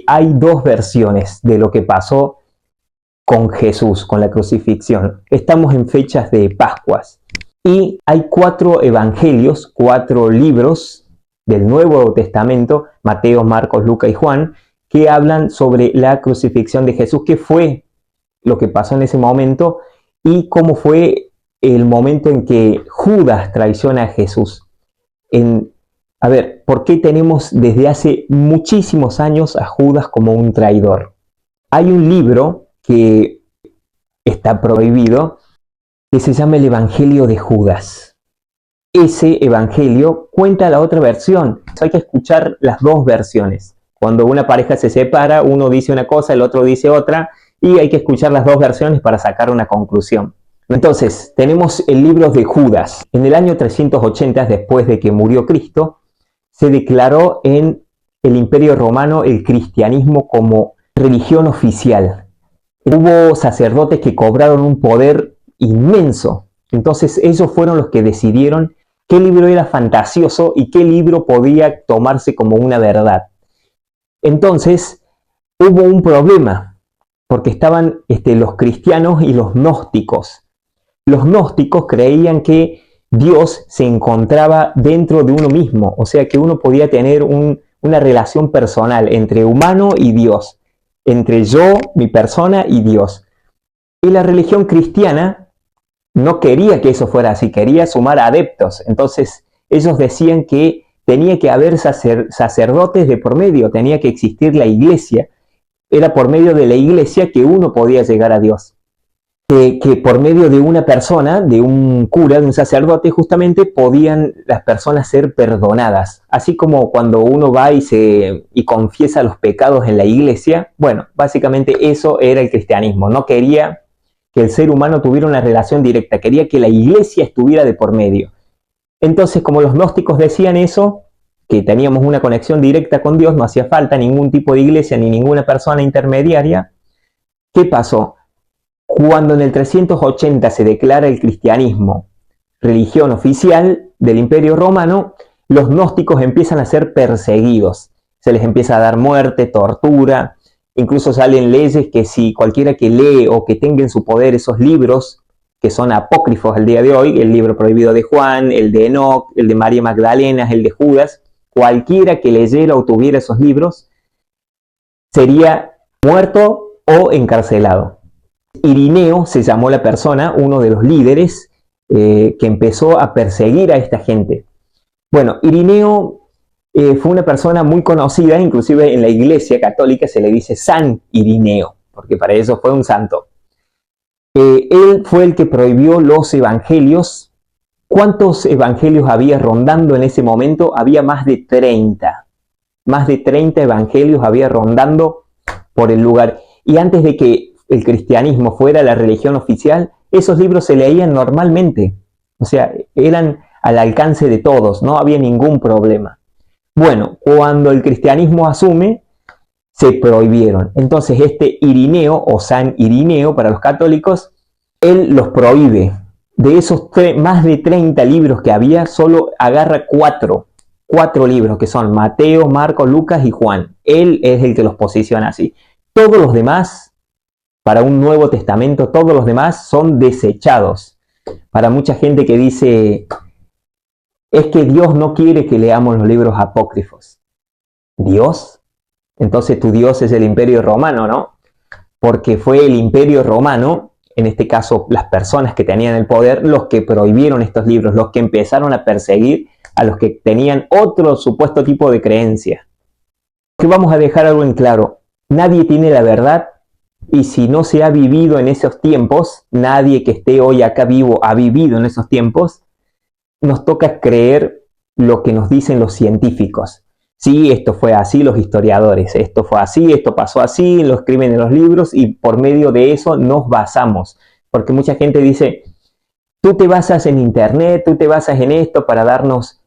hay dos versiones de lo que pasó con Jesús, con la crucifixión. Estamos en fechas de Pascuas y hay 4 evangelios, 4 libros del Nuevo Testamento, Mateo, Marcos, Lucas y Juan, que hablan sobre la crucifixión de Jesús, qué fue lo que pasó en ese momento y cómo fue el momento en que Judas traiciona a Jesús. A ver, ¿por qué tenemos desde hace muchísimos años a Judas como un traidor? Hay un libro que está prohibido, que se llama el Evangelio de Judas. Ese evangelio cuenta la otra versión. Hay que escuchar las dos versiones. Cuando una pareja se separa, uno dice una cosa, el otro dice otra, y hay que escuchar las dos versiones para sacar una conclusión. Entonces, tenemos el libro de Judas. En el año 380, después de que murió Cristo, se declaró en el Imperio Romano el cristianismo como religión oficial. Hubo sacerdotes que cobraron un poder inmenso. Entonces ellos fueron los que decidieron qué libro era fantasioso y qué libro podía tomarse como una verdad. Entonces hubo un problema, porque estaban los cristianos y los gnósticos. Los gnósticos creían que Dios se encontraba dentro de uno mismo, o sea que uno podía tener una relación personal entre humano y Dios, entre yo, mi persona y Dios. Y la religión cristiana no quería que eso fuera así, quería sumar adeptos. Entonces ellos decían que tenía que haber sacerdotes de por medio, tenía que existir la iglesia. Era por medio de la iglesia que uno podía llegar a Dios. Que por medio de una persona, de un cura, de un sacerdote, justamente podían las personas ser perdonadas. Así como cuando uno va y confiesa los pecados en la iglesia, bueno, básicamente eso era el cristianismo. No quería que el ser humano tuviera una relación directa, quería que la iglesia estuviera de por medio. Entonces, como los gnósticos decían eso, que teníamos una conexión directa con Dios, no hacía falta ningún tipo de iglesia ni ninguna persona intermediaria, ¿qué pasó? Cuando en el 380 se declara el cristianismo religión oficial del Imperio Romano, los gnósticos empiezan a ser perseguidos. Se les empieza a dar muerte, tortura, incluso salen leyes que si cualquiera que lee o que tenga en su poder esos libros, que son apócrifos al día de hoy, el libro prohibido de Juan, el de Enoc, el de María Magdalena, el de Judas, cualquiera que leyera o tuviera esos libros, sería muerto o encarcelado. Irineo se llamó la persona, uno de los líderes que empezó a perseguir a esta gente. Bueno, Irineo fue una persona muy conocida, inclusive en la iglesia católica se le dice San Irineo, porque para eso fue un santo. Él fue el que prohibió los evangelios. ¿Cuántos evangelios había rondando en ese momento? Había más de 30. Más de 30 evangelios había rondando por el lugar. Y antes de que el cristianismo fuera la religión oficial, esos libros se leían normalmente. O sea, eran al alcance de todos, no había ningún problema. Bueno, cuando el cristianismo asume, se prohibieron. Entonces este Irineo, o San Irineo para los católicos, él los prohíbe. De esos más de 30 libros que había, solo agarra 4 libros, que son Mateo, Marcos, Lucas y Juan. Él es el que los posiciona así. Todos los demás, para un Nuevo Testamento, todos los demás son desechados. Para mucha gente que dice, es que Dios no quiere que leamos los libros apócrifos. ¿Dios? Entonces tu Dios es el Imperio Romano, ¿no? Porque fue el Imperio Romano, en este caso las personas que tenían el poder, los que prohibieron estos libros, los que empezaron a perseguir a los que tenían otro supuesto tipo de creencia. Que vamos a dejar algo en claro, nadie tiene la verdad. Y si no se ha vivido en esos tiempos, nadie que esté hoy acá vivo ha vivido en esos tiempos, nos toca creer lo que nos dicen los científicos. Sí, esto fue así, los historiadores, esto fue así, esto pasó así, lo escriben en los libros y por medio de eso nos basamos. Porque mucha gente dice, tú te basas en internet, tú te basas en esto para darnos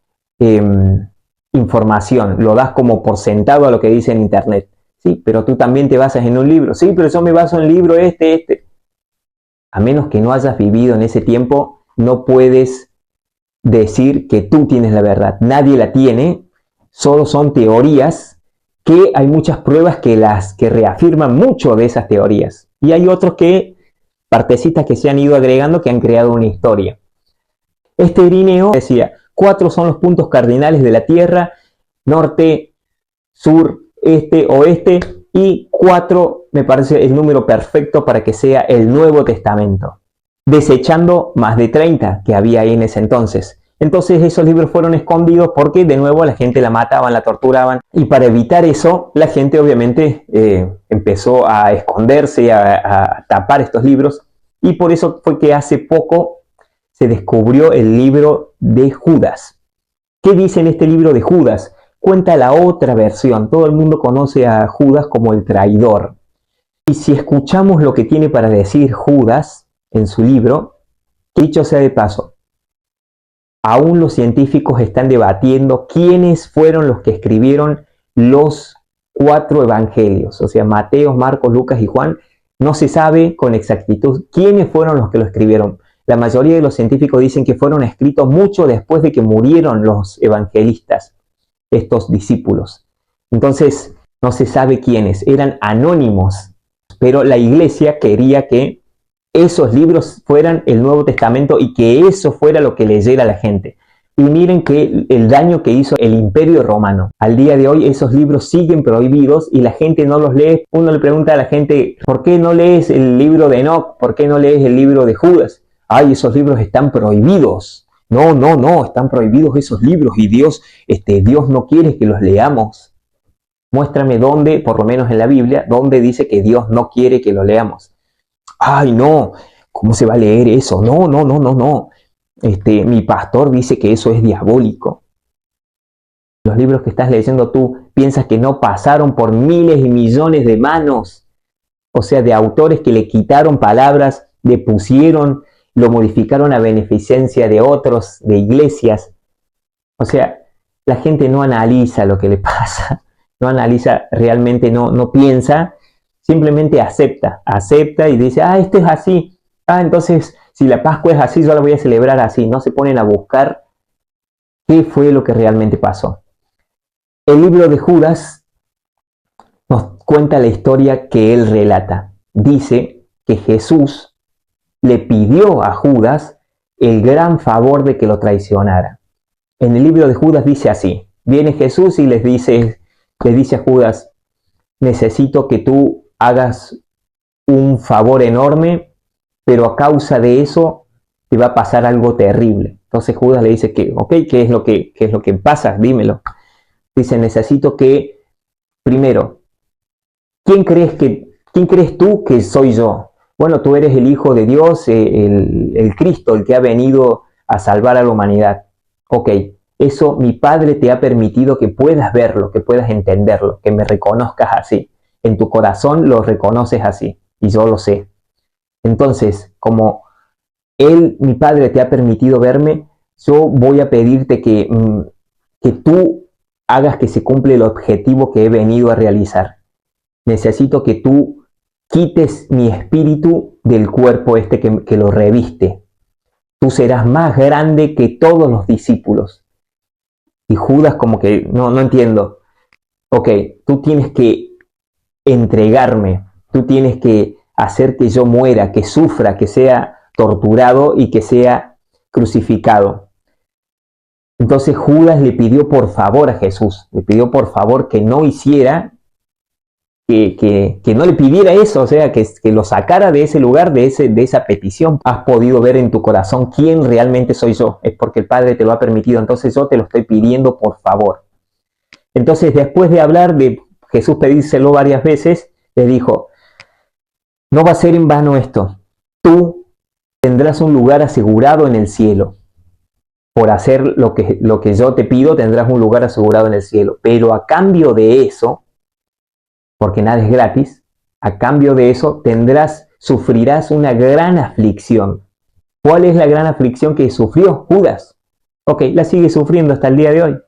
información, lo das como por sentado a lo que dice en internet. Sí, pero tú también te basas en un libro. Sí, pero yo me baso en el libro este. A menos que no hayas vivido en ese tiempo, no puedes decir que tú tienes la verdad. Nadie la tiene, solo son teorías que hay muchas pruebas que reafirman mucho de esas teorías. Y hay otros partecitas que se han ido agregando, que han creado una historia. Este Irineo decía, 4 son los puntos cardinales de la Tierra: norte, sur, este, oeste, y 4 me parece el número perfecto para que sea el Nuevo Testamento, desechando más de 30 que había ahí en ese entonces. Entonces esos libros fueron escondidos porque de nuevo la gente la mataban, la torturaban, y para evitar eso la gente obviamente empezó a esconderse, a tapar estos libros, y por eso fue que hace poco se descubrió el libro de Judas. ¿Qué dice en este libro de Judas? Cuenta la otra versión. Todo el mundo conoce a Judas como el traidor. Y si escuchamos lo que tiene para decir Judas en su libro, dicho sea de paso, aún los científicos están debatiendo quiénes fueron los que escribieron los 4 evangelios, o sea, Mateo, Marcos, Lucas y Juan. No se sabe con exactitud quiénes fueron los que lo escribieron. La mayoría de los científicos dicen que fueron escritos mucho después de que murieron los evangelistas, estos discípulos. Entonces, no se sabe quiénes, eran anónimos, pero la iglesia quería que esos libros fueran el Nuevo Testamento y que eso fuera lo que leyera la gente. Y miren que el daño que hizo el Imperio Romano. Al día de hoy esos libros siguen prohibidos y la gente no los lee. Uno le pregunta a la gente, ¿por qué no lees el libro de Enoc? ¿Por qué no lees el libro de Judas? Ay, esos libros están prohibidos. No, están prohibidos esos libros y Dios no quiere que los leamos. Muéstrame dónde, por lo menos en la Biblia, dónde dice que Dios no quiere que lo leamos. Ay, no, ¿cómo se va a leer eso? No. Mi pastor dice que eso es diabólico. Los libros que estás leyendo tú, piensas que no pasaron por miles y millones de manos, o sea, de autores que le quitaron palabras, le pusieron, lo modificaron a beneficencia de otros, de iglesias. O sea, la gente no analiza lo que le pasa, no analiza realmente, no piensa, simplemente acepta y dice, esto es así, entonces si la Pascua es así, yo la voy a celebrar así. No se ponen a buscar qué fue lo que realmente pasó. El libro de Judas nos cuenta la historia que él relata. Dice que Jesús le pidió a Judas el gran favor de que lo traicionara. En el libro de Judas dice así: viene Jesús y le dice a Judas, necesito que tú hagas un favor enorme, pero a causa de eso te va a pasar algo terrible. Entonces Judas le dice que, ¿qué es lo que pasa? Dímelo. Dice, necesito que, primero, ¿quién crees tú que soy yo? Bueno, tú eres el Hijo de Dios, el Cristo, el que ha venido a salvar a la humanidad. Ok, eso mi Padre te ha permitido que puedas verlo, que puedas entenderlo, que me reconozcas así. En tu corazón lo reconoces así, y yo lo sé. Entonces, como mi Padre te ha permitido verme, yo voy a pedirte que tú hagas que se cumpla el objetivo que he venido a realizar. Necesito que tú quites mi espíritu del cuerpo que lo reviste. Tú serás más grande que todos los discípulos. Y Judas como que, no entiendo. Ok, tú tienes que entregarme, tú tienes que hacer que yo muera, que sufra, que sea torturado y que sea crucificado. Entonces Judas le pidió por favor a Jesús, le pidió por favor que no hiciera, que no le pidiera eso, o sea, que lo sacara de ese lugar, de esa petición. Has podido ver en tu corazón quién realmente soy yo, es porque el Padre te lo ha permitido, entonces yo te lo estoy pidiendo por favor. Entonces, después de hablar de Jesús pedírselo varias veces, le dijo, no va a ser en vano esto, tú tendrás un lugar asegurado en el cielo. Por hacer lo que yo te pido, tendrás un lugar asegurado en el cielo. Pero a cambio de eso, porque nada es gratis, a cambio de eso sufrirás una gran aflicción. ¿Cuál es la gran aflicción que sufrió Judas? Ok, la sigue sufriendo hasta el día de hoy.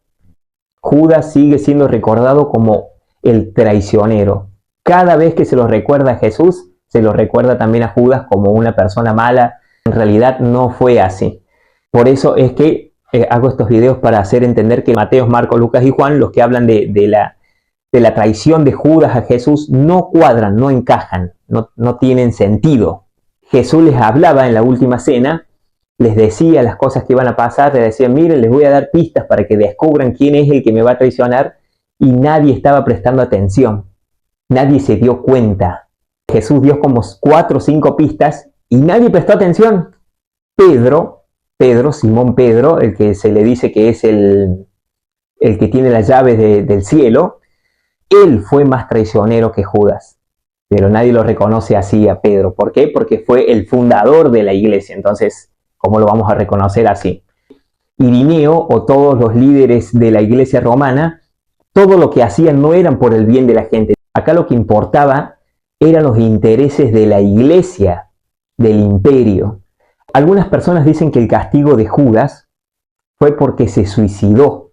Judas sigue siendo recordado como el traicionero. Cada vez que se lo recuerda a Jesús, se lo recuerda también a Judas como una persona mala. En realidad no fue así. Por eso es que hago estos videos para hacer entender que Mateo, Marcos, Lucas y Juan, los que hablan de de la traición de Judas a Jesús no cuadran, no encajan, no tienen sentido. Jesús les hablaba en la última cena, les decía las cosas que iban a pasar, les decía, miren, les voy a dar pistas para que descubran quién es el que me va a traicionar, y nadie estaba prestando atención, nadie se dio cuenta. Jesús dio como 4 o 5 pistas y nadie prestó atención. Simón Pedro, el que se le dice que es el que tiene las llaves del cielo, él fue más traicionero que Judas, pero nadie lo reconoce así a Pedro. ¿Por qué? Porque fue el fundador de la iglesia. Entonces, ¿cómo lo vamos a reconocer así? Irineo o todos los líderes de la iglesia romana, todo lo que hacían no eran por el bien de la gente. Acá lo que importaba eran los intereses de la iglesia, del imperio. Algunas personas dicen que el castigo de Judas fue porque se suicidó,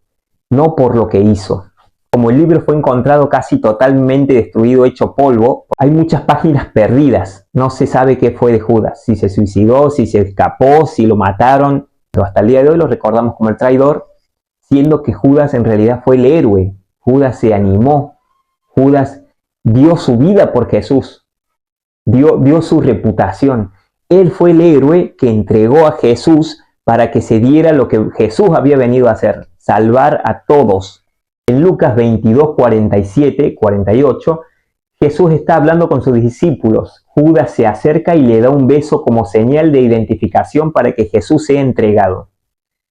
no por lo que hizo. Como el libro fue encontrado casi totalmente destruido, hecho polvo, hay muchas páginas perdidas. No se sabe qué fue de Judas, si se suicidó, si se escapó, si lo mataron. Pero hasta el día de hoy lo recordamos como el traidor, siendo que Judas en realidad fue el héroe. Judas se animó, Judas dio su vida por Jesús, dio su reputación. Él fue el héroe que entregó a Jesús para que se diera lo que Jesús había venido a hacer, salvar a todos. En Lucas 22, 47, 48, Jesús está hablando con sus discípulos. Judas se acerca y le da un beso como señal de identificación para que Jesús sea entregado.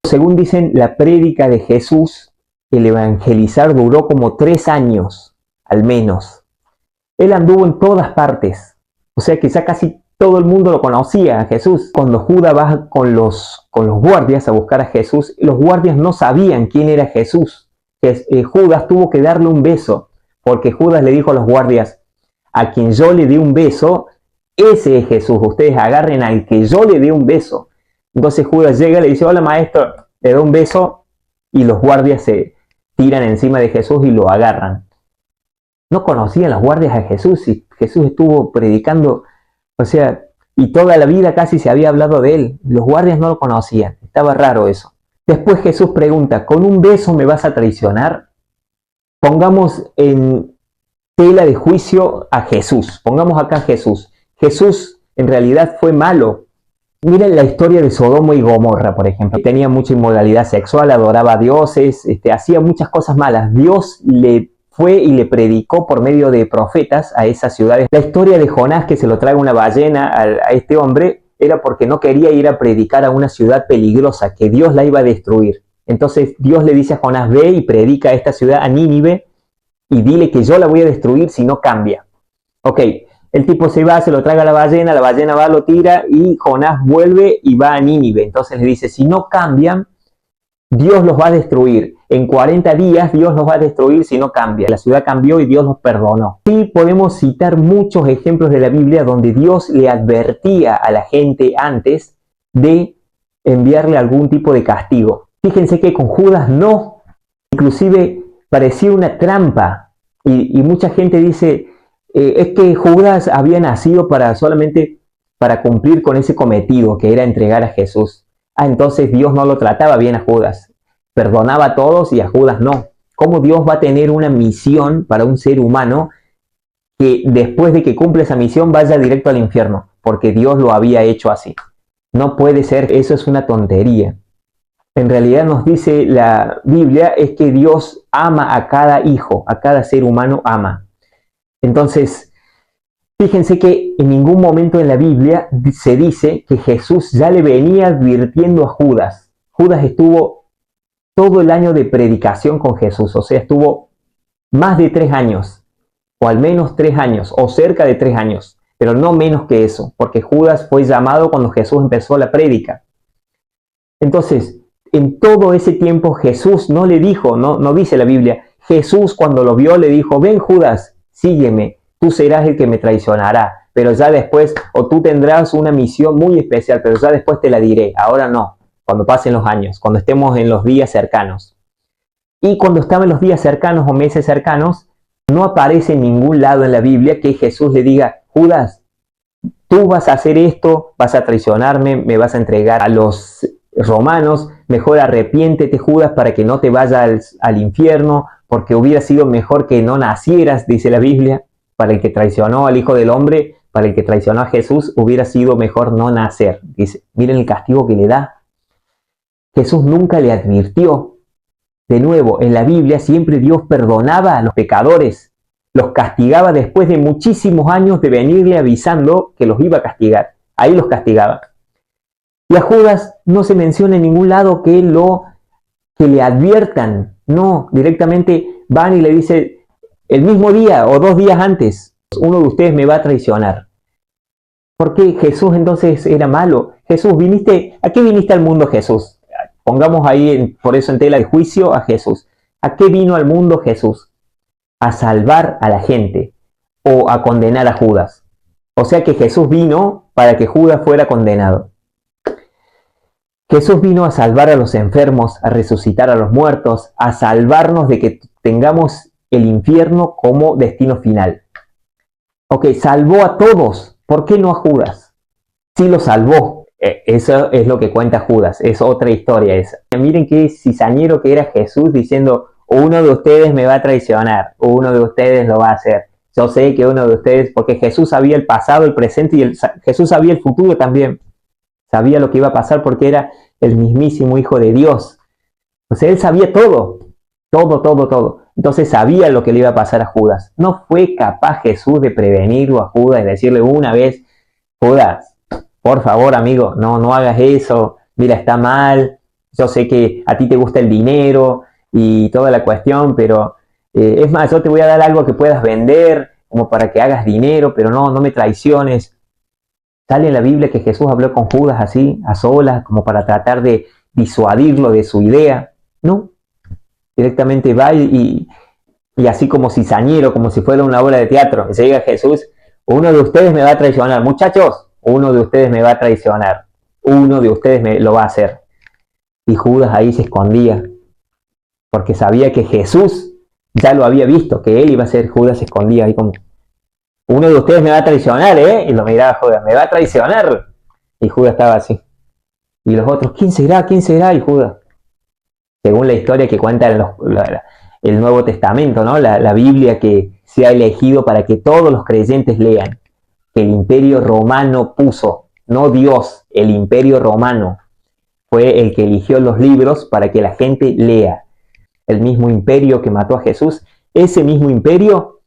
Según dicen, la prédica de Jesús, el evangelizar duró como 3 años, al menos. Él anduvo en todas partes, o sea que ya casi todo el mundo lo conocía a Jesús. Cuando Judas va con los guardias a buscar a Jesús, los guardias no sabían quién era Jesús. Judas tuvo que darle un beso, porque Judas le dijo a los guardias, a quien yo le dé un beso, ese es Jesús, ustedes agarren al que yo le dé un beso. Entonces Judas llega y le dice, hola maestro, le da un beso, y los guardias se tiran encima de Jesús y lo agarran. No conocían los guardias a Jesús, y Jesús estuvo predicando, o sea, y toda la vida casi se había hablado de él. Los guardias no lo conocían, estaba raro eso. Después Jesús pregunta, ¿con un beso me vas a traicionar? Pongamos en tela de juicio a Jesús. Pongamos acá a Jesús. Jesús en realidad fue malo. Miren la historia de Sodoma y Gomorra, por ejemplo. Tenía mucha inmoralidad sexual, adoraba a dioses, hacía muchas cosas malas. Dios le fue y le predicó por medio de profetas a esas ciudades. La historia de Jonás, que se lo trae una ballena a este hombre, era porque no quería ir a predicar a una ciudad peligrosa, que Dios la iba a destruir. Entonces Dios le dice a Jonás, ve y predica a esta ciudad, a Nínive, y dile que yo la voy a destruir si no cambia. Ok, el tipo se va, se lo traga a la ballena va, lo tira, y Jonás vuelve y va a Nínive. Entonces le dice, si no cambian, Dios los va a destruir. En 40 días Dios los va a destruir si no cambia. La ciudad cambió y Dios los perdonó. Sí, podemos citar muchos ejemplos de la Biblia donde Dios le advertía a la gente antes de enviarle algún tipo de castigo. Fíjense que con Judas no. Inclusive parecía una trampa. Y mucha gente dice, es que Judas había nacido solamente para cumplir con ese cometido, que era entregar a Jesús. Entonces Dios no lo trataba bien a Judas. Perdonaba a todos y a Judas no. ¿Cómo Dios va a tener una misión para un ser humano que después de que cumple esa misión vaya directo al infierno? Porque Dios lo había hecho así. No puede ser, eso es una tontería. En realidad nos dice la Biblia es que Dios ama a cada hijo, a cada ser humano ama. Entonces, fíjense que en ningún momento en la Biblia se dice que Jesús ya le venía advirtiendo a Judas. Judas estuvo todo el año de predicación con Jesús, o sea, estuvo más de 3 años, o al menos 3 años, o cerca de 3 años, pero no menos que eso, porque Judas fue llamado cuando Jesús empezó la prédica. Entonces, en todo ese tiempo Jesús no le dijo, no dice la Biblia, Jesús cuando lo vio le dijo, ven Judas, sígueme, tú serás el que me traicionará, pero ya después, o tú tendrás una misión muy especial, pero ya después te la diré, ahora no. Cuando pasen los años, cuando estemos en los días cercanos. Y cuando estaba en los días cercanos o meses cercanos, no aparece en ningún lado en la Biblia que Jesús le diga, Judas, tú vas a hacer esto, vas a traicionarme, me vas a entregar a los romanos, mejor arrepiéntete Judas para que no te vayas al infierno, porque hubiera sido mejor que no nacieras, dice la Biblia. Para el que traicionó al Hijo del Hombre, para el que traicionó a Jesús, hubiera sido mejor no nacer. Dice, miren el castigo que le da. Jesús nunca le advirtió. De nuevo, en la Biblia siempre Dios perdonaba a los pecadores, los castigaba después de muchísimos años de venirle avisando que los iba a castigar. Ahí los castigaba. Y a Judas no se menciona en ningún lado que le adviertan. No, directamente van y le dicen, el mismo día o 2 días antes, uno de ustedes me va a traicionar. ¿Por qué Jesús entonces era malo? Jesús, ¿a qué viniste al mundo, Jesús? Pongamos ahí, por eso en tela de juicio a Jesús. ¿A qué vino al mundo Jesús? A salvar a la gente o a condenar a Judas. O sea que Jesús vino para que Judas fuera condenado. Jesús vino a salvar a los enfermos, a resucitar a los muertos, a salvarnos de que tengamos el infierno como destino final. Ok, salvó a todos. ¿Por qué no a Judas? Sí lo salvó. Eso es lo que cuenta Judas. Es otra historia esa. Miren qué cizañero que era Jesús diciendo, uno de ustedes me va a traicionar, uno de ustedes lo va a hacer. Yo sé que uno de ustedes, porque Jesús sabía el pasado, el presente y Jesús sabía el futuro también. Sabía lo que iba a pasar porque era el mismísimo Hijo de Dios. O sea, él sabía todo. Todo. Entonces sabía lo que le iba a pasar a Judas. No fue capaz Jesús de prevenirlo a Judas y decirle una vez, Judas, por favor, amigo, no hagas eso. Mira, está mal. Yo sé que a ti te gusta el dinero y toda la cuestión, pero es más, yo te voy a dar algo que puedas vender como para que hagas dinero, pero no me traiciones. Sale en la Biblia que Jesús habló con Judas así, a solas, como para tratar de disuadirlo de su idea. No, directamente va y así como cizañero, como si fuera una obra de teatro. Y llega Jesús, uno de ustedes me va a traicionar. Muchachos, uno de ustedes me va a traicionar. Uno de ustedes lo va a hacer. Y Judas ahí se escondía, porque sabía que Jesús ya lo había visto, que él iba a ser. Judas se escondía ahí como, uno de ustedes me va a traicionar, Y lo miraba Judas, me va a traicionar. Y Judas estaba así. Y los otros, ¿quién será? ¿Quién será? Y Judas. Según la historia que cuenta el Nuevo Testamento, ¿no? La Biblia que se ha elegido para que todos los creyentes lean, que el Imperio Romano puso, no Dios, el Imperio Romano fue el que eligió los libros para que la gente lea. El mismo imperio que mató a Jesús, ese mismo imperio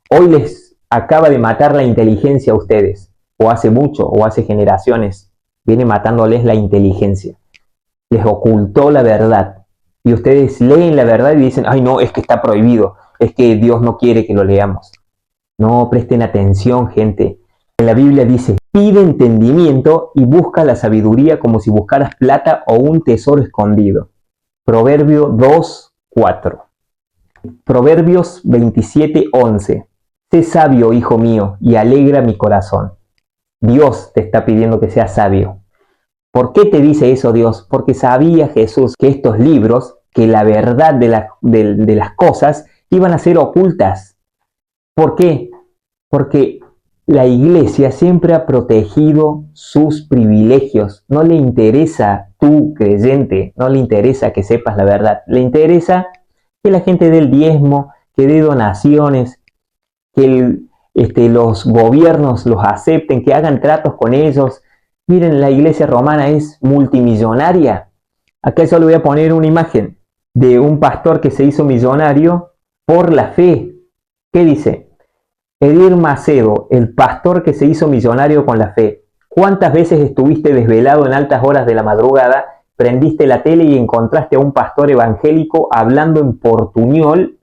hoy les acaba de matar la inteligencia a ustedes, o hace mucho, o hace generaciones, viene matándoles la inteligencia. Les ocultó la verdad. Y ustedes leen la verdad y dicen, ay no, es que está prohibido, es que Dios no quiere que lo leamos. No, presten atención, gente. En la Biblia dice, pide entendimiento y busca la sabiduría como si buscaras plata o un tesoro escondido. Proverbio 2:4. Proverbios 27:11. Sé sabio, hijo mío, y alegra mi corazón. Dios te está pidiendo que seas sabio. ¿Por qué te dice eso Dios? Porque sabía Jesús que estos libros, que la verdad de las cosas iban a ser ocultas. ¿Por qué? Porque la iglesia siempre ha protegido sus privilegios. No le interesa tú, creyente, no le interesa que sepas la verdad. Le interesa que la gente dé el diezmo, que dé donaciones, que los gobiernos los acepten, que hagan tratos con ellos. Miren, la iglesia romana es multimillonaria. Acá yo le voy a poner una imagen de un pastor que se hizo millonario por la fe. ¿Qué dice? Edir Macedo, el pastor que se hizo millonario con la fe. ¿Cuántas veces estuviste desvelado en altas horas de la madrugada, prendiste la tele y encontraste a un pastor evangélico hablando en portuñol,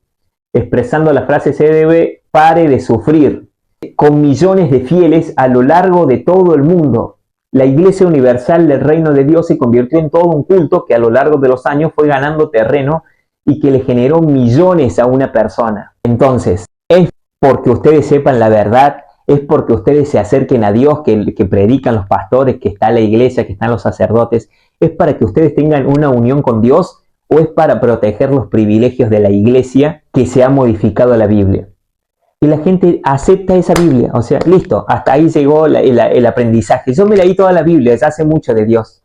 expresando la frase se debe pare de sufrir, con millones de fieles a lo largo de todo el mundo? La Iglesia Universal del Reino de Dios se convirtió en todo un culto que a lo largo de los años fue ganando terreno y que le generó millones a una persona. Entonces, es porque ustedes sepan la verdad, es porque ustedes se acerquen a Dios, que predican los pastores, que está la iglesia, que están los sacerdotes, es para que ustedes tengan una unión con Dios, o es para proteger los privilegios de la iglesia que se ha modificado la Biblia. Y la gente acepta esa Biblia, o sea, listo, hasta ahí llegó el aprendizaje. Yo me leí toda la Biblia, ya sé mucho de Dios.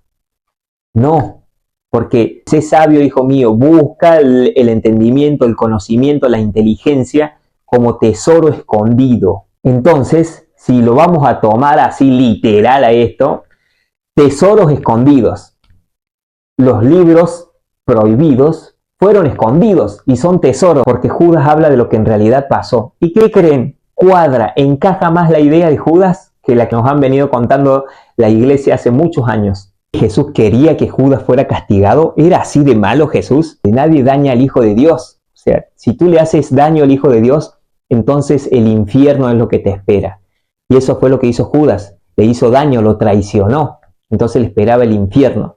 No, Porque sé sabio, hijo mío, busca el entendimiento, el conocimiento, la inteligencia como tesoro escondido. Entonces, si lo vamos a tomar así literal a esto, tesoros escondidos. Los libros prohibidos fueron escondidos y son tesoros, porque Judas habla de lo que en realidad pasó. ¿Y qué creen? Cuadra, encaja más la idea de Judas que la que nos han venido contando la iglesia hace muchos años. Jesús quería que Judas fuera castigado. ¿Era así de malo Jesús? Nadie daña al Hijo de Dios. O sea, si tú le haces daño al Hijo de Dios, entonces el infierno es lo que te espera. Y eso fue lo que hizo Judas. Le hizo daño, lo traicionó. Entonces le esperaba el infierno.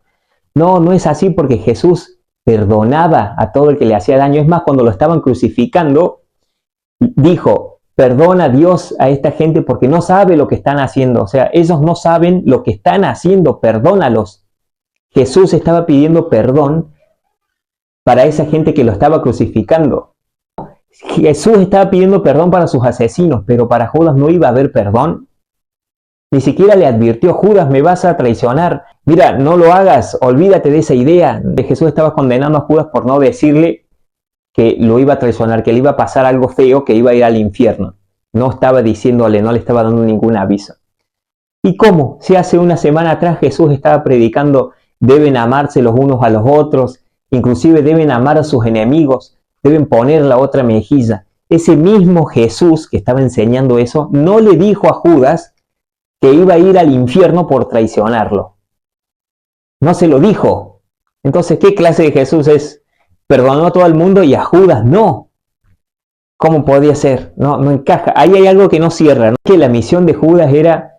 No, no es así, porque Jesús perdonaba a todo el que le hacía daño. Es más, cuando lo estaban crucificando, dijo: perdona Dios a esta gente porque no sabe lo que están haciendo. O sea, ellos no saben lo que están haciendo, perdónalos. Jesús estaba pidiendo perdón para esa gente que lo estaba crucificando. Jesús estaba pidiendo perdón para sus asesinos, pero para Judas no iba a haber perdón. Ni siquiera le advirtió: Judas, me vas a traicionar. Mira, no lo hagas, olvídate de esa idea. Jesús estaba condenando a Judas por no decirle que lo iba a traicionar, que le iba a pasar algo feo, que iba a ir al infierno. No estaba diciéndole, no le estaba dando ningún aviso. ¿Y cómo? Si hace una semana atrás Jesús estaba predicando: deben amarse los unos a los otros, inclusive deben amar a sus enemigos, deben poner la otra mejilla. Ese mismo Jesús que estaba enseñando eso, no le dijo a Judas que iba a ir al infierno por traicionarlo. No se lo dijo. Entonces, ¿qué clase de Jesús es? Perdonó a todo el mundo y a Judas no. ¿Cómo podía ser? No, no encaja. Ahí hay algo que no cierra, ¿no? Que la misión de Judas era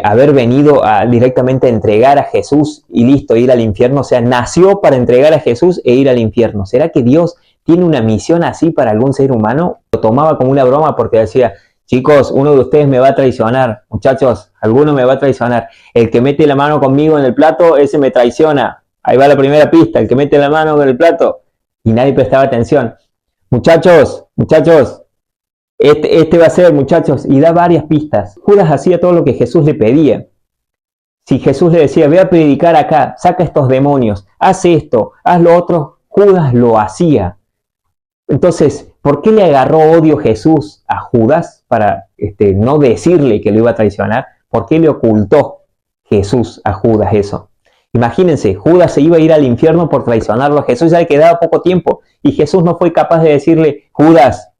haber venido directamente a entregar a Jesús y listo, ir al infierno. O sea, nació para entregar a Jesús e ir al infierno. ¿Será que Dios tiene una misión así para algún ser humano? Lo tomaba como una broma porque decía: chicos, uno de ustedes me va a traicionar. Muchachos, alguno me va a traicionar. El que mete la mano conmigo en el plato, ese me traiciona. Ahí va la primera pista: el que mete la mano en el plato. Y nadie prestaba atención. Muchachos, este va a ser, muchachos. Y da varias pistas. Judas hacía todo lo que Jesús le pedía. Si Jesús le decía: ve a predicar acá, saca estos demonios, haz esto, haz lo otro, Judas lo hacía. Entonces, ¿por qué le agarró odio Jesús a Judas para no decirle que lo iba a traicionar? ¿Por qué le ocultó Jesús a Judas eso? Imagínense, Judas se iba a ir al infierno por traicionarlo a Jesús, ya le quedaba poco tiempo. Y Jesús no fue capaz de decirle: Judas,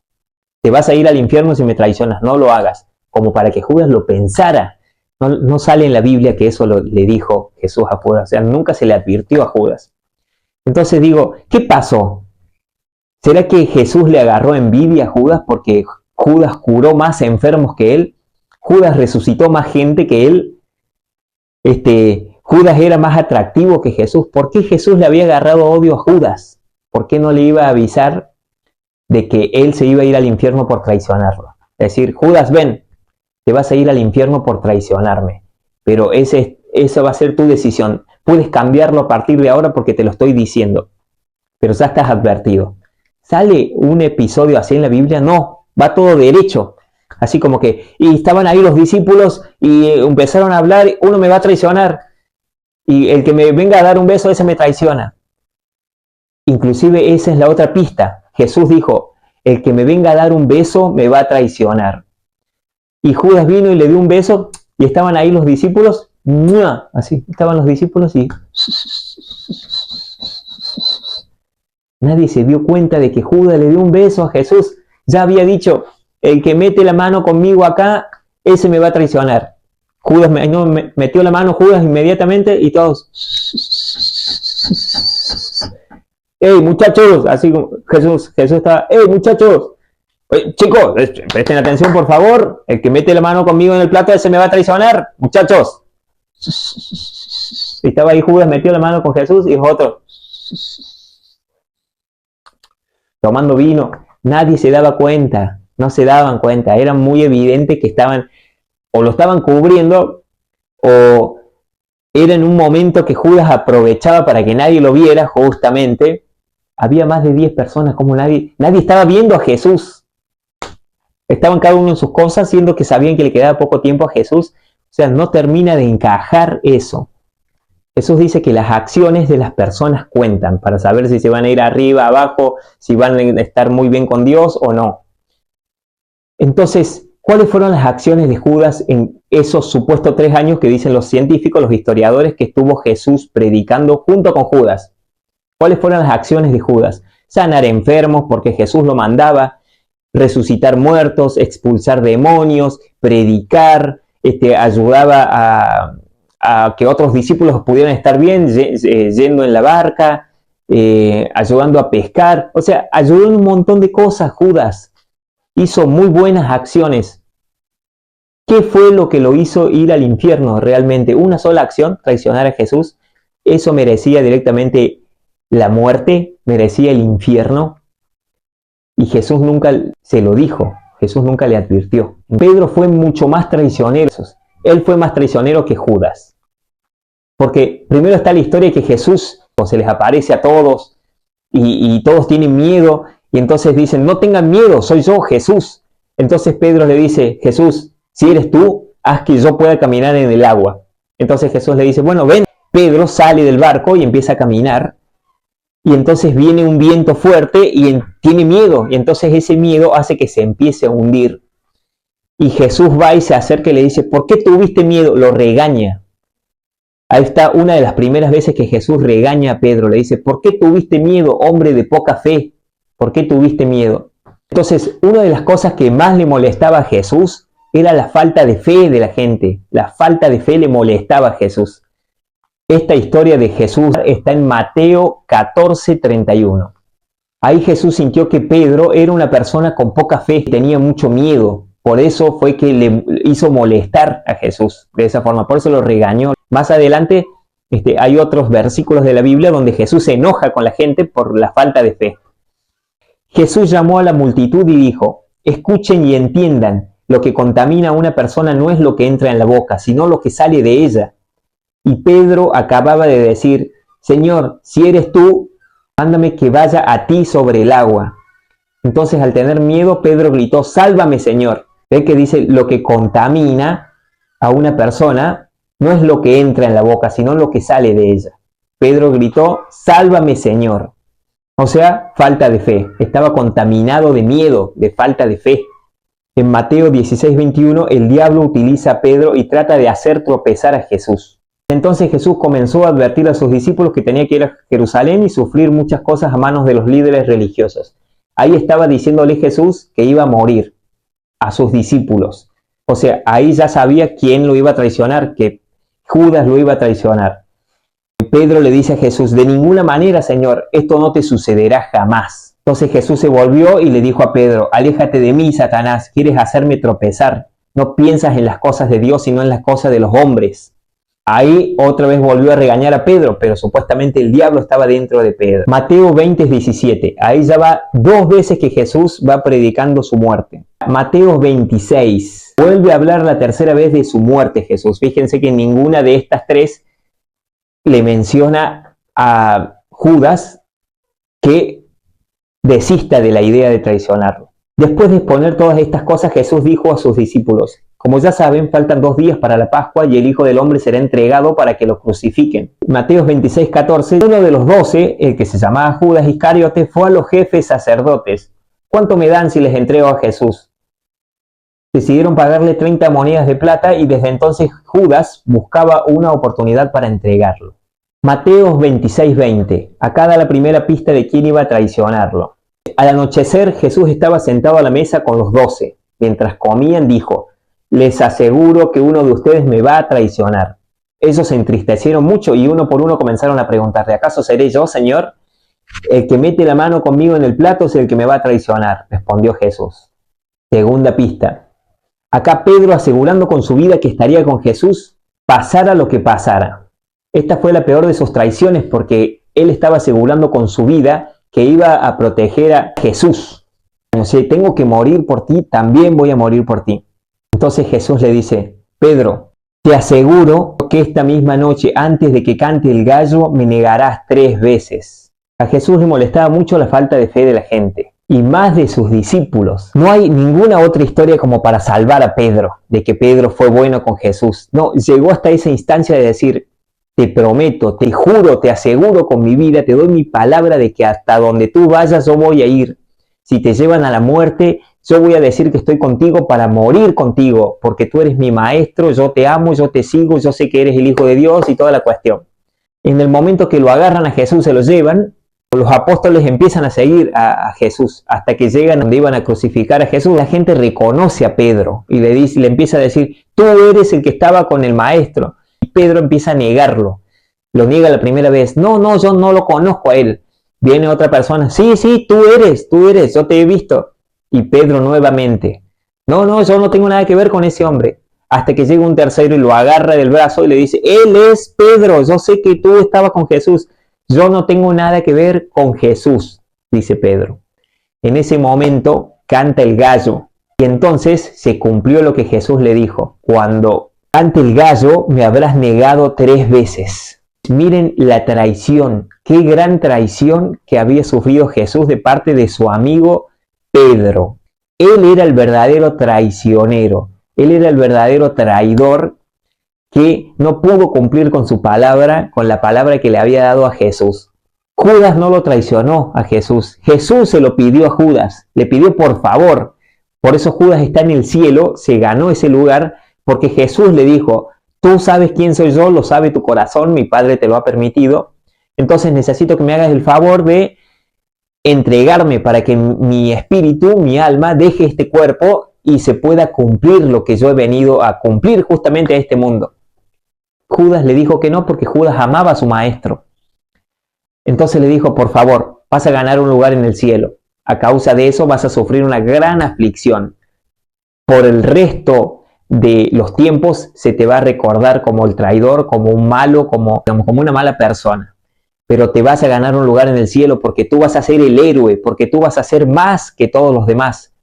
te vas a ir al infierno si me traicionas, no lo hagas. Como para que Judas lo pensara. No sale en la Biblia que eso le dijo Jesús a Judas. O sea, nunca se le advirtió a Judas. Entonces digo, ¿qué pasó? ¿Será que Jesús le agarró envidia a Judas porque Judas curó más enfermos que él? ¿Judas resucitó más gente que él? ¿Judas era más atractivo que Jesús? ¿Por qué Jesús le había agarrado odio a Judas? ¿Por qué no le iba a avisar de que él se iba a ir al infierno por traicionarlo? Es decir: Judas, ven, te vas a ir al infierno por traicionarme. Pero esa va a ser tu decisión. Puedes cambiarlo a partir de ahora porque te lo estoy diciendo. Pero ya estás advertido. ¿Sale un episodio así en la Biblia? No, va todo derecho. Así como que, y estaban ahí los discípulos y empezaron a hablar: uno me va a traicionar y el que me venga a dar un beso, ese me traiciona. Inclusive esa es la otra pista. Jesús dijo: el que me venga a dar un beso me va a traicionar. Y Judas vino y le dio un beso y estaban ahí los discípulos, así, estaban los discípulos y nadie se dio cuenta de que Judas le dio un beso a Jesús. Ya había dicho: el que mete la mano conmigo acá, ese me va a traicionar. Judas metió la mano Judas inmediatamente y todos: ¡hey, muchachos! Así como Jesús estaba: ¡hey, muchachos! Chicos, presten atención por favor. El que mete la mano conmigo en el plato, ese me va a traicionar. Muchachos. Y estaba ahí Judas, metió la mano con Jesús y los otros tomando vino. Nadie se daba cuenta, no se daban cuenta. Era muy evidente que estaban, o lo estaban cubriendo, o era en un momento que Judas aprovechaba para que nadie lo viera, justamente. Había más de 10 personas, como nadie estaba viendo a Jesús. Estaban cada uno en sus cosas, siendo que sabían que le quedaba poco tiempo a Jesús. O sea, no termina de encajar eso. Jesús dice que las acciones de las personas cuentan para saber si se van a ir arriba, abajo, si van a estar muy bien con Dios o no. Entonces, ¿cuáles fueron las acciones de Judas en esos supuestos 3 años que dicen los científicos, los historiadores, que estuvo Jesús predicando junto con Judas? ¿Cuáles fueron las acciones de Judas? Sanar enfermos porque Jesús lo mandaba, resucitar muertos, expulsar demonios, predicar, ayudaba a que otros discípulos pudieran estar bien yendo en la barca, ayudando a pescar. O sea, ayudó en un montón de cosas Judas. Hizo muy buenas acciones. ¿Qué fue lo que lo hizo ir al infierno realmente? Una sola acción, traicionar a Jesús. Eso merecía directamente la muerte, merecía el infierno. Y Jesús nunca se lo dijo, Jesús nunca le advirtió. Pedro fue mucho más traicionero. Él fue más traicionero que Judas. Porque primero está la historia de que Jesús se les aparece a todos y todos tienen miedo. Y entonces dicen, no tengan miedo, soy yo, Jesús. Entonces Pedro le dice, Jesús, si eres tú, haz que yo pueda caminar en el agua. Entonces Jesús le dice, bueno, ven. Pedro sale del barco y empieza a caminar. Y entonces viene un viento fuerte y tiene miedo. Y entonces ese miedo hace que se empiece a hundir. Y Jesús va y se acerca y le dice, ¿por qué tuviste miedo? Lo regaña. Ahí está una de las primeras veces que Jesús regaña a Pedro. Le dice, ¿por qué tuviste miedo, hombre de poca fe? ¿Por qué tuviste miedo? Entonces, una de las cosas que más le molestaba a Jesús era la falta de fe de la gente. La falta de fe le molestaba a Jesús. Esta historia de Jesús está en Mateo 14:31. Ahí Jesús sintió que Pedro era una persona con poca fe, tenía mucho miedo. Por eso fue que le hizo molestar a Jesús de esa forma, por eso lo regañó. Más adelante hay otros versículos de la Biblia donde Jesús se enoja con la gente por la falta de fe. Jesús llamó a la multitud y dijo, escuchen y entiendan, lo que contamina a una persona no es lo que entra en la boca, sino lo que sale de ella. Y Pedro acababa de decir, Señor, si eres tú, mándame que vaya a ti sobre el agua. Entonces, al tener miedo, Pedro gritó, sálvame, Señor. ¿Ve que dice lo que contamina a una persona no es lo que entra en la boca, sino lo que sale de ella? Pedro gritó, sálvame, Señor. O sea, falta de fe. Estaba contaminado de miedo, de falta de fe. En Mateo 16:21, el diablo utiliza a Pedro y trata de hacer tropezar a Jesús. Entonces Jesús comenzó a advertir a sus discípulos que tenía que ir a Jerusalén y sufrir muchas cosas a manos de los líderes religiosos. Ahí estaba diciéndole Jesús que iba a morir a sus discípulos. O sea, ahí ya sabía quién lo iba a traicionar, que Judas lo iba a traicionar. Pedro le dice a Jesús, de ninguna manera, Señor, esto no te sucederá jamás. Entonces Jesús se volvió y le dijo a Pedro, aléjate de mí, Satanás, quieres hacerme tropezar. No piensas en las cosas de Dios, sino en las cosas de los hombres. Ahí otra vez volvió a regañar a Pedro, pero supuestamente el diablo estaba dentro de Pedro. Mateo 20:17, ahí ya va 2 veces que Jesús va predicando su muerte. Mateo 26, vuelve a hablar la tercera vez de su muerte Jesús. Fíjense que ninguna de estas 3 le menciona a Judas que desista de la idea de traicionarlo. Después de exponer todas estas cosas, Jesús dijo a sus discípulos, como ya saben, faltan 2 días para la Pascua y el Hijo del Hombre será entregado para que lo crucifiquen. Mateo 26:14, uno de los 12, el que se llamaba Judas Iscariote, fue a los jefes sacerdotes. ¿Cuánto me dan si les entrego a Jesús? Decidieron pagarle 30 monedas de plata y desde entonces Judas buscaba una oportunidad para entregarlo. Mateo 26:20. Acá da la primera pista de quién iba a traicionarlo. Al anochecer Jesús estaba sentado a la mesa con los 12. Mientras comían dijo, les aseguro que uno de ustedes me va a traicionar. Ellos se entristecieron mucho y uno por uno comenzaron a preguntarle, ¿acaso seré yo, Señor? El que mete la mano conmigo en el plato es el que me va a traicionar, respondió Jesús. Segunda pista. Acá Pedro asegurando con su vida que estaría con Jesús, pasara lo que pasara. Esta fue la peor de sus traiciones porque él estaba asegurando con su vida que iba a proteger a Jesús. Como si tengo que morir por ti, también voy a morir por ti. Entonces Jesús le dice, Pedro, te aseguro que esta misma noche, antes de que cante el gallo, me negarás 3 veces. A Jesús le molestaba mucho la falta de fe de la gente. Y más de sus discípulos. No hay ninguna otra historia como para salvar a Pedro, de que Pedro fue bueno con Jesús. No, llegó hasta esa instancia de decir, te prometo, te juro, te aseguro con mi vida, te doy mi palabra de que hasta donde tú vayas yo voy a ir. Si te llevan a la muerte, yo voy a decir que estoy contigo para morir contigo, porque tú eres mi maestro, yo te amo, yo te sigo, yo sé que eres el Hijo de Dios y toda la cuestión. En el momento que lo agarran a Jesús, se lo llevan, los apóstoles empiezan a seguir a Jesús hasta que llegan donde iban a crucificar a Jesús. La gente reconoce a Pedro y le empieza a decir, tú eres el que estaba con el maestro. Y Pedro empieza a negarlo. Lo niega la primera vez. No, yo no lo conozco a él. Viene otra persona. Sí, tú eres, yo te he visto. Y Pedro nuevamente. No, yo no tengo nada que ver con ese hombre. Hasta que llega un tercero y lo agarra del brazo y le dice, él es Pedro, yo sé que tú estabas con Jesús. Yo no tengo nada que ver con Jesús, dice Pedro. En ese momento canta el gallo y entonces se cumplió lo que Jesús le dijo. Cuando cante el gallo me habrás negado 3 veces. Miren la traición, qué gran traición que había sufrido Jesús de parte de su amigo Pedro. Él era el verdadero traicionero, él era el verdadero traidor que no pudo cumplir con su palabra, con la palabra que le había dado a Jesús. Judas no lo traicionó a Jesús. Jesús se lo pidió a Judas, le pidió por favor. Por eso Judas está en el cielo, se ganó ese lugar, porque Jesús le dijo, tú sabes quién soy yo, lo sabe tu corazón, mi Padre te lo ha permitido. Entonces necesito que me hagas el favor de entregarme para que mi espíritu, mi alma, deje este cuerpo y se pueda cumplir lo que yo he venido a cumplir justamente a este mundo. Judas le dijo que no porque Judas amaba a su maestro. Entonces le dijo, por favor, vas a ganar un lugar en el cielo. A causa de eso vas a sufrir una gran aflicción. Por el resto de los tiempos se te va a recordar como el traidor, como un malo, como una mala persona. Pero te vas a ganar un lugar en el cielo porque tú vas a ser el héroe, porque tú vas a ser más que todos los demás,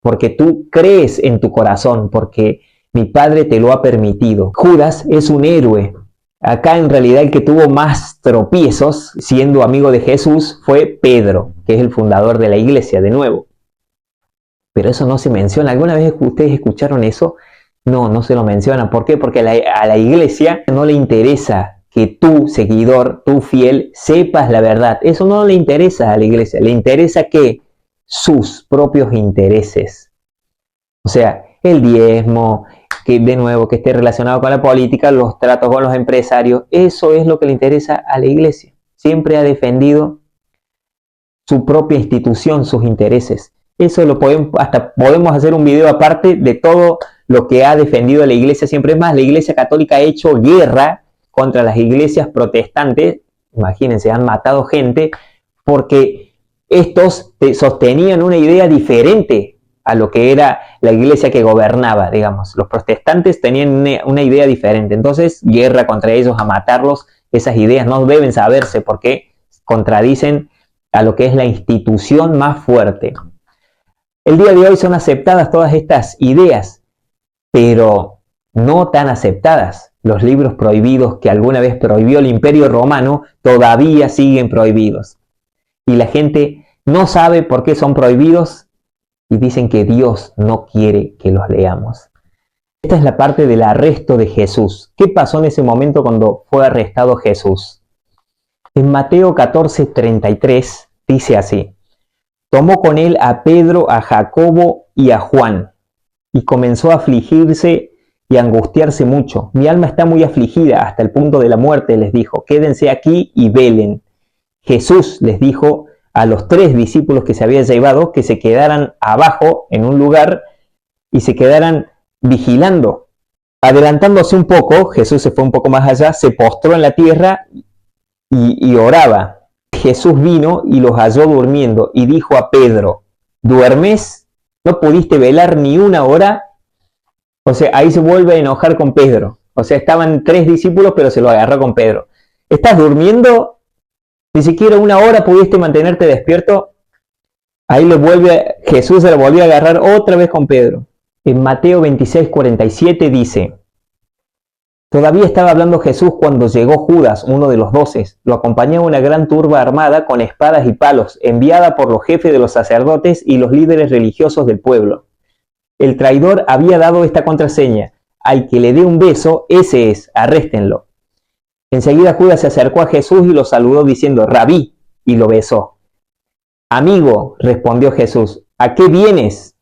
porque tú crees en tu corazón, porque mi Padre te lo ha permitido. Judas es un héroe. Acá en realidad el que tuvo más tropiezos siendo amigo de Jesús fue Pedro, que es el fundador de la iglesia de nuevo. Pero eso no se menciona. ¿Alguna vez ustedes escucharon eso? No se lo menciona. ¿Por qué? Porque a la iglesia no le interesa que tú, seguidor, tú fiel, sepas la verdad. Eso no le interesa a la iglesia. Le interesa que sus propios intereses. O sea, el diezmo, que de nuevo que esté relacionado con la política, los tratos con los empresarios, eso es lo que le interesa a la iglesia. Siempre ha defendido su propia institución, sus intereses. Eso hasta podemos hacer un video aparte de todo lo que ha defendido la iglesia siempre. Es más, la iglesia católica ha hecho guerra contra las iglesias protestantes. Imagínense, han matado gente porque estos sostenían una idea diferente a lo que era la iglesia que gobernaba, digamos. Los protestantes tenían una idea diferente. Entonces, guerra contra ellos, a matarlos. Esas ideas no deben saberse porque contradicen a lo que es la institución más fuerte. El día de hoy son aceptadas todas estas ideas, pero no tan aceptadas. Los libros prohibidos que alguna vez prohibió el Imperio Romano todavía siguen prohibidos. Y la gente no sabe por qué son prohibidos y dicen que Dios no quiere que los leamos. Esta es la parte del arresto de Jesús. ¿Qué pasó en ese momento cuando fue arrestado Jesús? En Mateo 14:33 dice así: tomó con él a Pedro, a Jacobo y a Juan, y comenzó a afligirse y a angustiarse mucho. Mi alma está muy afligida hasta el punto de la muerte, les dijo. Quédense aquí y velen. Jesús les dijo a los 3 discípulos que se había llevado que se quedaran abajo en un lugar y se quedaran vigilando. Adelantándose un poco, Jesús se fue un poco más allá, se postró en la tierra y oraba. Jesús vino y los halló durmiendo y dijo a Pedro: ¿duermes? ¿No pudiste velar ni una hora? O sea, ahí se vuelve a enojar con Pedro. O sea, estaban 3 discípulos, pero se lo agarró con Pedro. ¿Estás durmiendo? ¿Ni siquiera una hora pudiste mantenerte despierto? Ahí Jesús se lo volvió a agarrar otra vez con Pedro. En Mateo 26:47 dice: todavía estaba hablando Jesús cuando llegó Judas, uno de los 12. Lo acompañaba una gran turba armada con espadas y palos, enviada por los jefes de los sacerdotes y los líderes religiosos del pueblo. El traidor había dado esta contraseña: al que le dé un beso, ese es, arréstenlo. Enseguida Judas se acercó a Jesús y lo saludó diciendo, Rabí, y lo besó. Amigo, respondió Jesús, ¿a qué vienes?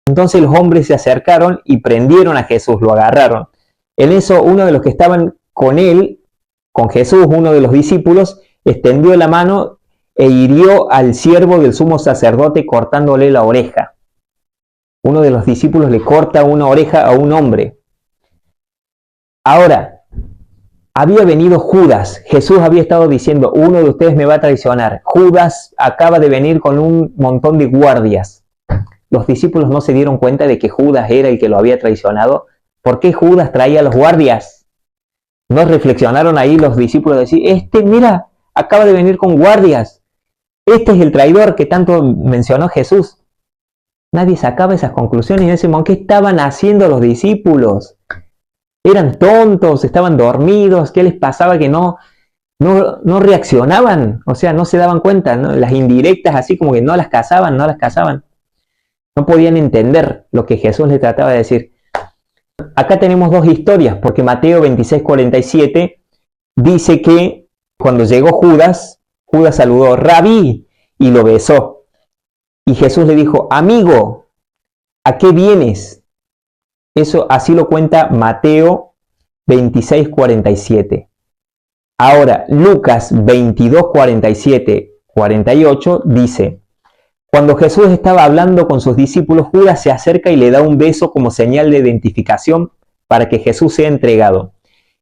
Entonces los hombres se acercaron y prendieron a Jesús, lo agarraron. En eso uno de los que estaban con él, con Jesús, uno de los discípulos, extendió la mano e hirió al siervo del sumo sacerdote cortándole la oreja. Uno de los discípulos le corta una oreja a un hombre. Ahora, había venido Judas. Jesús había estado diciendo, uno de ustedes me va a traicionar. Judas acaba de venir con un montón de guardias. Los discípulos no se dieron cuenta de que Judas era el que lo había traicionado. ¿Por qué Judas traía a los guardias? ¿No reflexionaron ahí los discípulos de decir, mira, acaba de venir con guardias? Este es el traidor que tanto mencionó Jesús. Nadie sacaba esas conclusiones en ese momento. ¿Qué estaban haciendo los discípulos? ¿Eran tontos? ¿Estaban dormidos? ¿Qué les pasaba que no reaccionaban? O sea, no se daban cuenta, ¿no? Las indirectas así como que no las cazaban. No podían entender lo que Jesús les trataba de decir. Acá tenemos dos historias, porque Mateo 26:47 dice que cuando llegó Judas saludó, Rabí, y lo besó. Y Jesús le dijo, amigo, ¿a qué vienes? Eso así lo cuenta Mateo 26:47. Ahora, Lucas 22:47-48 dice, cuando Jesús estaba hablando con sus discípulos, Judas se acerca y le da un beso como señal de identificación para que Jesús sea entregado.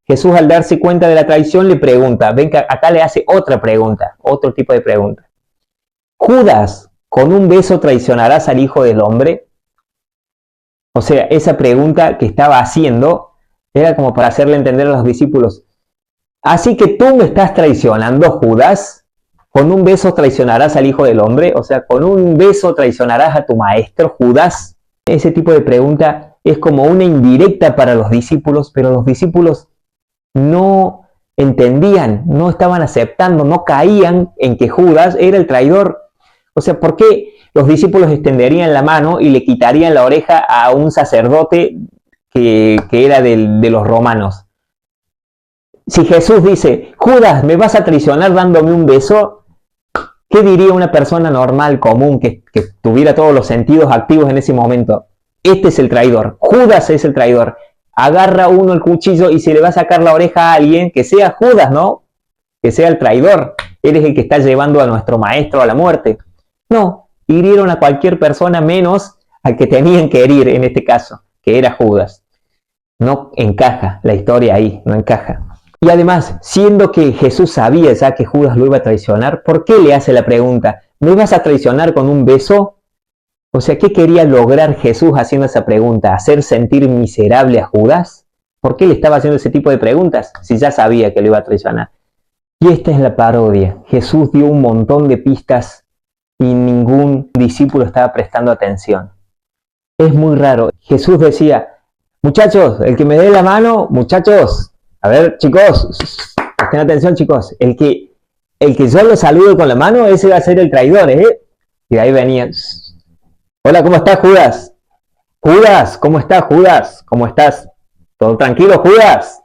Jesús, al darse cuenta de la traición, le pregunta, ven que acá le hace otra pregunta, otro tipo de pregunta. Judas, ¿con un beso traicionarás al Hijo del Hombre? O sea, esa pregunta que estaba haciendo era como para hacerle entender a los discípulos. Así que tú me estás traicionando, Judas. ¿Con un beso traicionarás al Hijo del Hombre? O sea, ¿con un beso traicionarás a tu maestro, Judas? Ese tipo de pregunta es como una indirecta para los discípulos, pero los discípulos no entendían, no estaban aceptando, no caían en que Judas era el traidor. O sea, ¿por qué los discípulos extenderían la mano y le quitarían la oreja a un sacerdote que era de los romanos? Si Jesús dice, Judas, ¿me vas a traicionar dándome un beso? ¿Qué diría una persona normal, común, que tuviera todos los sentidos activos en ese momento? Este es el traidor, Judas es el traidor. Agarra uno el cuchillo y se le va a sacar la oreja a alguien, que sea Judas, ¿no? Que sea el traidor. Él es el que está llevando a nuestro maestro a la muerte. No, hirieron a cualquier persona menos al que tenían que herir en este caso, que era Judas. No encaja la historia ahí, no encaja. Y además, siendo que Jesús sabía ya que Judas lo iba a traicionar, ¿por qué le hace la pregunta? ¿Me vas a traicionar con un beso? O sea, ¿qué quería lograr Jesús haciendo esa pregunta? ¿Hacer sentir miserable a Judas? ¿Por qué le estaba haciendo ese tipo de preguntas si ya sabía que lo iba a traicionar? Y esta es la parodia. Jesús dio un montón de pistas y ningún discípulo estaba prestando atención. Es muy raro. Jesús decía, muchachos, el que me dé la mano, muchachos, a ver, chicos, presten atención, chicos, el que yo lo salude con la mano, ese va a ser el traidor, ¿eh? Y de ahí venía, hola, ¿cómo estás, Judas? Judas, ¿cómo estás, Judas? ¿Cómo estás? ¿Todo tranquilo, Judas?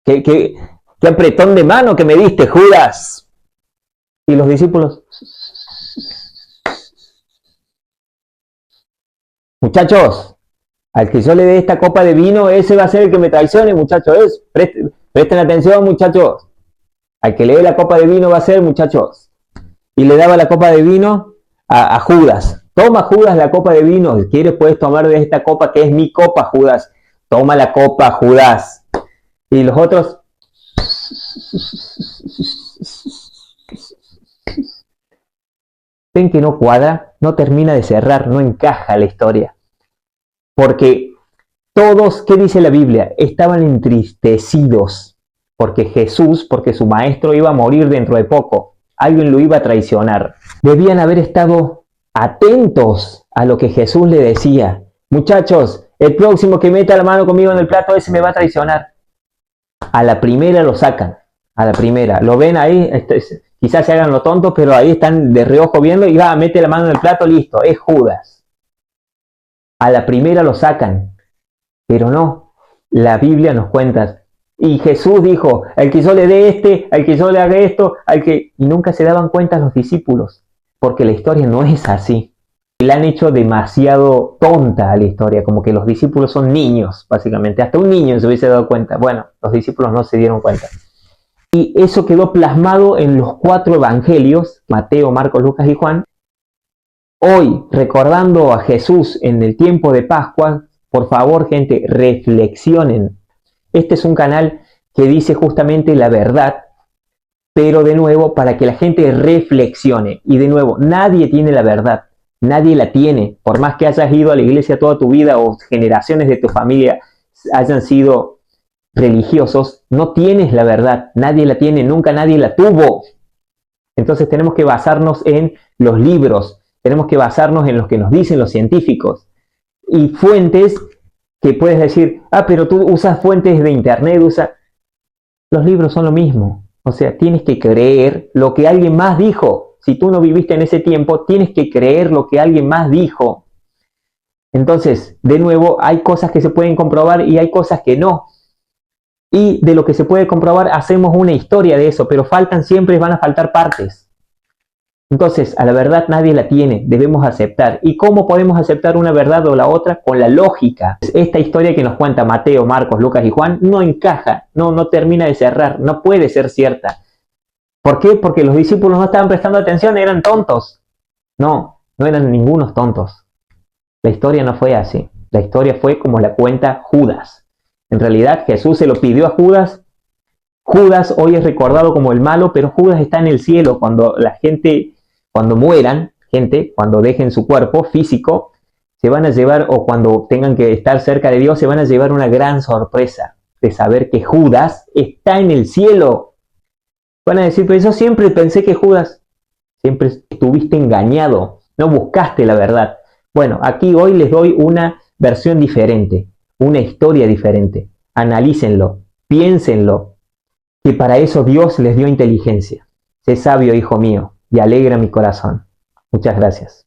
¿Qué apretón de mano que me diste, Judas? Y los discípulos, muchachos, al que yo le dé esta copa de vino, ese va a ser el que me traicione, muchachos. Presten atención, muchachos. Al que le dé la copa de vino va a ser, muchachos. Y le daba la copa de vino a Judas. Toma, Judas, la copa de vino. Si quieres puedes tomar de esta copa que es mi copa, Judas. Toma la copa, Judas. Y los otros... ven que no cuadra, no termina de cerrar, no encaja la historia. Porque todos, ¿qué dice la Biblia? Estaban entristecidos porque su maestro iba a morir dentro de poco. Alguien lo iba a traicionar. Debían haber estado atentos a lo que Jesús le decía. Muchachos, el próximo que meta la mano conmigo en el plato, ese me va a traicionar. A la primera lo sacan. A la primera. Lo ven ahí, quizás se hagan lo tontos, pero ahí están de reojo viendo y va, mete la mano en el plato, listo, es Judas. A la primera lo sacan, pero no, la Biblia nos cuenta, Y Jesús dijo, al que yo le dé este, al que yo le haga esto, Y nunca se daban cuenta los discípulos, porque la historia no es así. Y la han hecho demasiado tonta a la historia, como que los discípulos son niños, básicamente. Hasta un niño se hubiese dado cuenta. Bueno, los discípulos no se dieron cuenta. Y eso quedó plasmado en los 4 evangelios, Mateo, Marcos, Lucas y Juan. Hoy, recordando a Jesús en el tiempo de Pascua, por favor, gente, reflexionen. Este es un canal que dice justamente la verdad, pero de nuevo, para que la gente reflexione. Y de nuevo, nadie tiene la verdad, nadie la tiene. Por más que hayas ido a la iglesia toda tu vida o generaciones de tu familia hayan sido religiosos, no tienes la verdad, nadie la tiene, nunca nadie la tuvo. Entonces tenemos que basarnos en los libros, tenemos que basarnos en lo que nos dicen los científicos y fuentes que puedes decir, pero tú usas fuentes de internet, los libros son lo mismo. O sea, tienes que creer lo que alguien más dijo. Si tú no viviste en ese tiempo, tienes que creer lo que alguien más dijo. Entonces, de nuevo, hay cosas que se pueden comprobar y hay cosas que no. Y de lo que se puede comprobar hacemos una historia de eso, pero siempre van a faltar partes. Entonces, a la verdad nadie la tiene, debemos aceptar. ¿Y cómo podemos aceptar una verdad o la otra? Con la lógica. Esta historia que nos cuenta Mateo, Marcos, Lucas y Juan no encaja, no termina de cerrar, no puede ser cierta. ¿Por qué? Porque los discípulos no estaban prestando atención, eran tontos. No eran ningunos tontos. La historia no fue así. La historia fue como la cuenta Judas. En realidad Jesús se lo pidió a Judas. Judas hoy es recordado como el malo, pero Judas está en el cielo. Cuando mueran, cuando dejen su cuerpo físico, se van a llevar, o cuando tengan que estar cerca de Dios, se van a llevar una gran sorpresa de saber que Judas está en el cielo. Van a decir, pero yo siempre pensé que Judas, siempre estuviste engañado, no buscaste la verdad. Bueno, aquí hoy les doy una versión diferente, una historia diferente. Analícenlo, piénsenlo, que para eso Dios les dio inteligencia. Sé sabio, hijo mío, y alegra mi corazón. Muchas gracias.